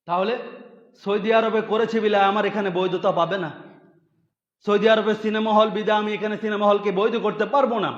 তাহলে সৌদি আরবে করেছে বলে আমার এখানে বৈধতা পাবে না। সৌদি আরবের সিনেমা হল বিদা আমি এখানে সিনেমা হলকে বৈধ করতে পারবো না।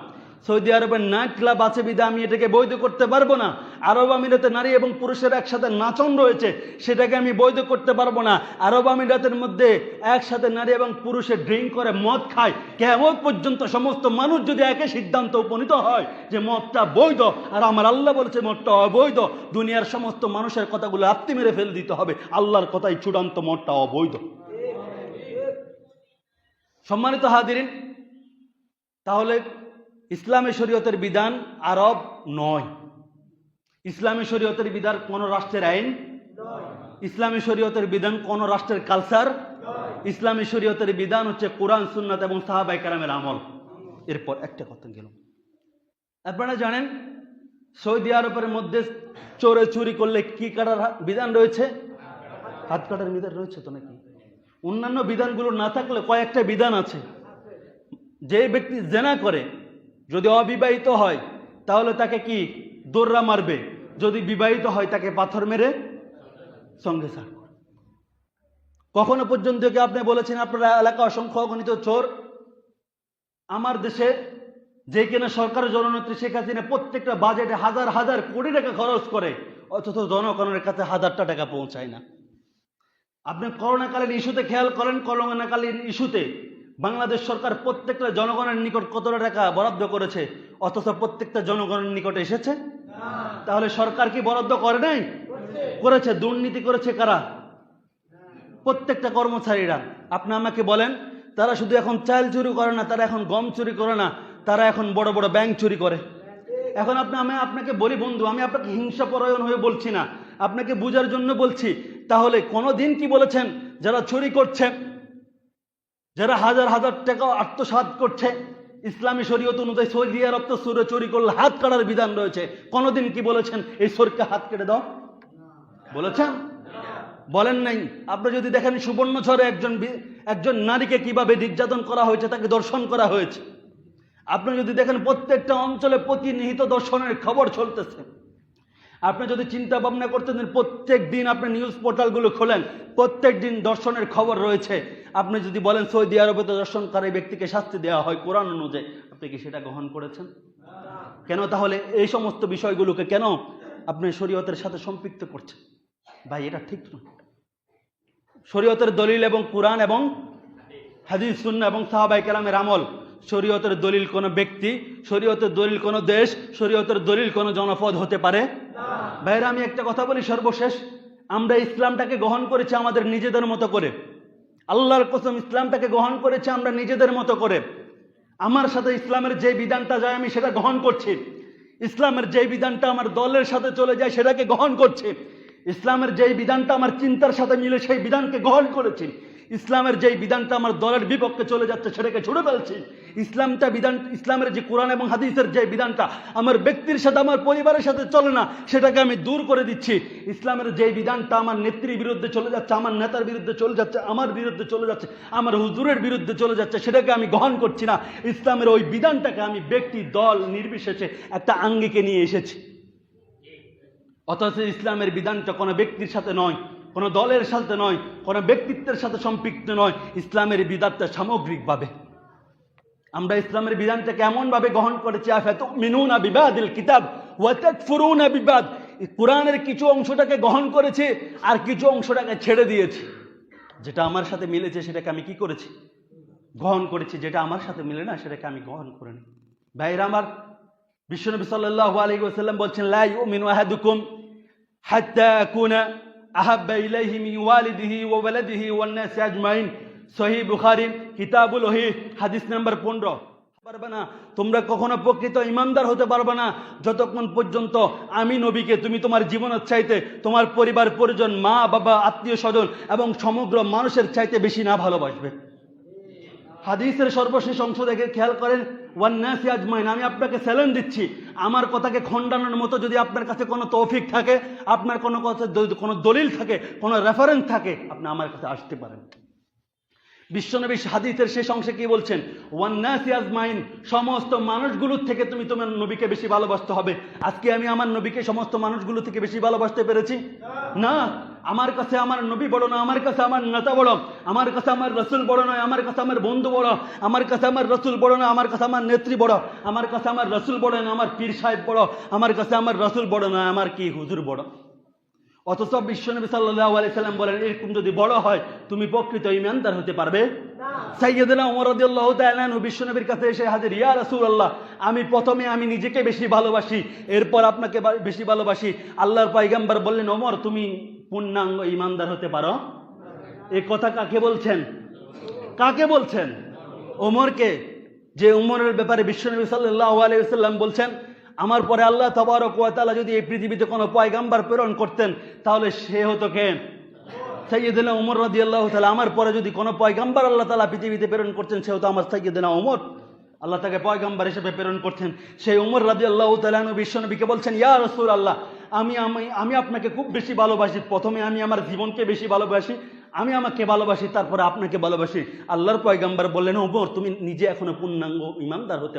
সৌদি আরবের নাইট ক্লাব আছে বিদা আমি এটাকে বৈধ করতে পারবো না। আরব আমিরাতে নারী এবং পুরুষের একসাথে নাচন রয়েছে, সেটাকে আমি বৈধ করতে পারবো না। আরব আমিরাতের মধ্যে একসাথে নারী এবং পুরুষে ড্রিঙ্ক করে মদ খায়, কিয়ামত পর্যন্ত সমস্ত মানুষ যদি একই সিদ্ধান্ত উপনীত হয় যে মদটা বৈধ আর আমার আল্লাহ বলেছে মদটা অবৈধ, দুনিয়ার সমস্ত মানুষের কথাগুলো আত্মি মেরে ফেলে দিতে হবে, আল্লাহর কথাই চূড়ান্ত, মদটা অবৈধ। সম্মানিত হাজিরিন, তাহলে ইসলামী শরীয়তের বিধান আরব নয়, ইসলামী শরীয়তের বিধান কোন রাষ্ট্রের আইন, ইসলামী শরীয়তের বিধান কোন রাষ্ট্রের কালচার, ইসলামী শরীয়তের বিধান হচ্ছে কোরআন সুন্নাত এবং সাহাবায়ে কেরামের আমল। এরপর একটা কথা গেল, আপনারা জানেন সৌদি আরবের মধ্যে চোরে চুরি করলে কি কাটার বিধান রয়েছে? হাত কাটার বিধান রয়েছে তো নাকি? অন্যান্য বিধানগুলো না থাকলে কয়েকটা বিধান আছে। যে ব্যক্তি জেনা করে যদি অবিবাহিত হয় তাহলে তাকে কি দোররা মারবে, যদি বিবাহিত হয় তাকে পাথর মেরে সঙ্গে সার। কখনো পর্যন্ত কি আপনি বলেছেন আপনার এলাকা অসংখ্য অগণিত চোর? আমার দেশে যে কিনা সরকার জননেত্রী শেখ হাসিনা প্রত্যেকটা বাজেটে হাজার হাজার কোটি টাকা খরচ করে, অথচ জনগণের কাছে হাজারটা টাকা পৌঁছায় না। আপনি করোনাকালীন ইস্যুতে খেয়াল করেন, করোনাকালীন ইস্যুতে বাংলাদেশ সরকার প্রত্যেকটা জনগণের নিকট কতটা টাকা বরাদ্দ করেছে, অথচ প্রত্যেকটা জনগণের নিকটে এসেছে? তাহলে সরকার কি বরাদ্দ করে নাই? করেছে। দুর্নীতি করেছে কারা? প্রত্যেকটা কর্মচারীরা। আপনি আমাকে বলেন, তারা শুধু এখন চাল চুরি করে না, তারা এখন গম চুরি করে না, তারা এখন বড় বড় ব্যাংক চুরি করে। এখন আমি আপনাকে বলি বন্ধু, আমি আপনাকে হিংসাপরায়ণ হয়ে বলছি না, আপনাকে বুঝার জন্য বলছি। তাহলে কোনোদিন কি বলেছেন যারা চুরি করছে, যারা হাজার হাজার টাকা আত্মসাৎ করছে, ইসলামী শরীয়ত অনুযায়ী সৌদি আরব তো সুরে চুরি করলে হাত কাটার বিধান রয়েছে, কোনোদিন কি বলেছেন এই চোরকে হাত কেটে দাও? বলেছেন? বলেন নাই। আপনি যদি দেখেন সুবর্ণচরে একজন নারীকে কিভাবে নির্যাতন করা হয়েছে, তাকে ধর্ষণ করা হয়েছে। আপনি যদি দেখেন প্রত্যেকটা অঞ্চলে প্রতিনিহিত দর্শনের খবর চলতেছে। আপনি যদি চিন্তা ভাবনা করতেন প্রত্যেক দিন আপনি নিউজ পোর্টালগুলো খোলেন, প্রত্যেক দিন দর্শনের খবর রয়েছে। আপনি যদি বলেন সৌদি আরবে তো দর্শনকারী ব্যক্তিকে শাস্তি দেওয়া হয় কোরআন অনুযায়ী, আপনি কি সেটা গ্রহণ করেছেন? কেন তাহলে এই সমস্ত বিষয়গুলোকে কেন আপনি শরীয়তের সাথে সম্পৃক্ত করছেন? ভাই এটা ঠিক নয়। শরীয়তের দলিল এবং কোরআন এবং হাদিস সুন্নাহ এবং সাহাবায়ে কেরামের আমল, শরীয়তের দলিল কোন ব্যক্তি, শরীয়তের দলিল কোন দেশ, শরীয়তের দলিল কোন জনপদ হতে পারে না। ভাইরা আমি একটা কথা বলি সর্বশেষ, আমরা ইসলামটাকে গ্রহণ করেছি আমাদের নিজেদের মতো করে। আল্লাহর কসম, ইসলামটাকে গ্রহণ করেছি আমরা নিজেদের মতো করে। আমার সাথে ইসলামের যে বিধানটা যায় আমি সেটা গ্রহণ করছি, ইসলামের যে বিধানটা আমার দলের সাথে চলে যায় সেটাকে গ্রহণ করছি, ইসলামের যেই বিধানটা আমার চিন্তার সাথে মিলে সেই বিধানকে গ্রহণ করেছি, ইসলামের যেই বিধানটা আমার দলের বিপক্ষে চলে যাচ্ছে সেটাকে ছুড়ে ফেলছি। ইসলামের যে কোরআন এবং হাদিসের যে বিধানটা আমার ব্যক্তির সাথে আমার পরিবারের সাথে চলে না সেটাকে আমি দূর করে দিচ্ছি। ইসলামের যে বিধানটা আমার নেত্রীর বিরুদ্ধে চলে যাচ্ছে, আমার নেতার বিরুদ্ধে চলে যাচ্ছে, আমার বিরুদ্ধে চলে যাচ্ছে, আমার হুজুরের বিরুদ্ধে চলে যাচ্ছে, সেটাকে আমি গ্রহণ করছি না। ইসলামের ওই বিধানটাকে আমি ব্যক্তি দল নির্বিশেষে একটা আঙ্গিকে নিয়ে এসেছি। অথচ ইসলামের বিধানটা কোনো ব্যক্তির সাথে নয়, কোনো দলের সাথে নয়, কোনো ব্যক্তিত্বের সাথে সম্পৃক্ত নয়। ইসলামের বিধানটা সামগ্রিকভাবে আমরা ইসলামের বিধানটাকে এমন ভাবে গ্রহণ করেছি, আফাতুমিনুনা বিবাদিল কিতাব ওয়া তাকফুরুনা বিবাদ। কোরআনের কিছু অংশটাকে গ্রহণ করেছি আর কিছু অংশটাকে ছেড়ে দিয়েছি। যেটা আমার সাথে মিলেছে সেটাকে আমি কি করেছি? গ্রহণ করেছি। যেটা আমার সাথে মিলে না সেটাকে আমি গ্রহণ করিনি। ভাইরা আমার, বিশ্বনবী সাল্লাল্লাহু আলাইহি ওয়াসাল্লাম বলছেন, লা ইউমিনু আহাদুকুম হাত্তা আকুনা আহাব্বা ইলাইহি মিন ওয়ালিদিহি ওয়া ওয়ালাদিহি ওয়ান নাসি আজমাইন। সহিহ বুখারী কিতাবুল ওহী হাদিস নাম্বার 15। পারবে না, তোমরা কখনো প্রকৃত ইমানদার হতে পারবে না যতক্ষণ পর্যন্ত আমি নবীকে তুমি তোমার জীবনের চাইতে, তোমার পরিবার পরিজন, মা বাবা, আত্মীয় স্বজন এবং সমগ্র মানুষের চাইতে বেশি না ভালোবাসবে। হাদিসের সর্বশেষ অংশ দেখে খেয়াল করেন, ওয়ান নাসি আজমাইন। আমি আপনাকে চ্যালেঞ্জ দিচ্ছি, আমার কথাকে খণ্ডানোর মতো যদি আপনার কাছে কোনো তৌফিক থাকে, আপনার কোনো দলিল থাকে, কোনো রেফারেন্স থাকে, আপনি আমার কাছে আসতে পারেন। বিশ্বনবী হাদিসের শেষ অংশে কি বলছেন? ওয়ান্নাসি আজমাইন, সমস্ত মানুষগুলোর থেকে তুমি তোমার নবীকে বেশি ভালোবাসতে হবে। আজকে আমি আমার নবীকে সমস্ত মানুষগুলো থেকে বেশি ভালোবাসতে পেরেছি? না। আমার কাছে আমার নবী বড় না, আমার কাছে আমার নেতা বড়, আমার কাছে আমার রসুল বড় নয়, আমার কাছে আমার বন্ধু বড়, আমার কাছে আমার রসুল বড় না, আমার কাছে আমার নেত্রী বড়, আমার কাছে আমার রসুল বড় না, আমার পীর সাহেব বড়, আমার কাছে আমার রসুল বড় না, আমার কি হুজুর বড়। অথচ বিশ্বনবী সাল্লাল্লাহু আলাইহি সাল্লাম বলেন, এরকম যদি বড় হয় তুমি প্রকৃত ঈমানদার হতে পারবে না। সাইয়্যিদুনা ওমর রাদিয়াল্লাহু তাআলা আনহু বিশ্বনবীর কাছে এসে হাজির, ইয়া রাসূলুল্লাহ, আমি নিজেকে বেশি ভালোবাসি, এরপর আপনাকে বেশি ভালোবাসি। আল্লাহর পয়গম্বর বললেন, ওমর তুমি পূর্ণাঙ্গ ঈমানদার হতে পারো। এই কথা কাকে বলছেন? কাকে বলছেন? ওমরকে। যে ওমরের ব্যাপারে বিশ্বনবী সাল্লাল্লাহু আলাইহি ওয়াসাল্লাম বলছেন, আমার পরে আল্লাহ তাবারক ওয়া তাআলা যদি এই পৃথিবীতে কোনো পয়গম্বর প্রেরণ করতেন তাহলে সে হতো কে? সাইয়্যিদুনা ওমর রাদিয়াল্লাহু তাআলা। আমার পরে যদি কোনো পয়গম্বর আল্লাহ তাআলা পৃথিবীতে প্রেরণ করতেন সে হতো আমার সাইয়্যিদুনা ওমর। আল্লাহ তাকে পয়গম্বর হিসেবে প্রেরণ করছেন। সেই ওমর রাদিয়াল্লাহু তাআলা আনহু বিশ্বনবীকে বলছেন, ইয়া রাসূলুল্লাহ, আমি আপনাকে খুব বেশি ভালোবাসি। প্রথমে আমি আমার জীবনকে বেশি ভালোবাসি, আমি আমাকে ভালোবাসি, তারপরে আপনাকে ভালোবাসি। আল্লাহর পয়গম্বর বললেন, ওমর তুমি নিজে এখনো পূর্ণাঙ্গ ঈমানদার হতে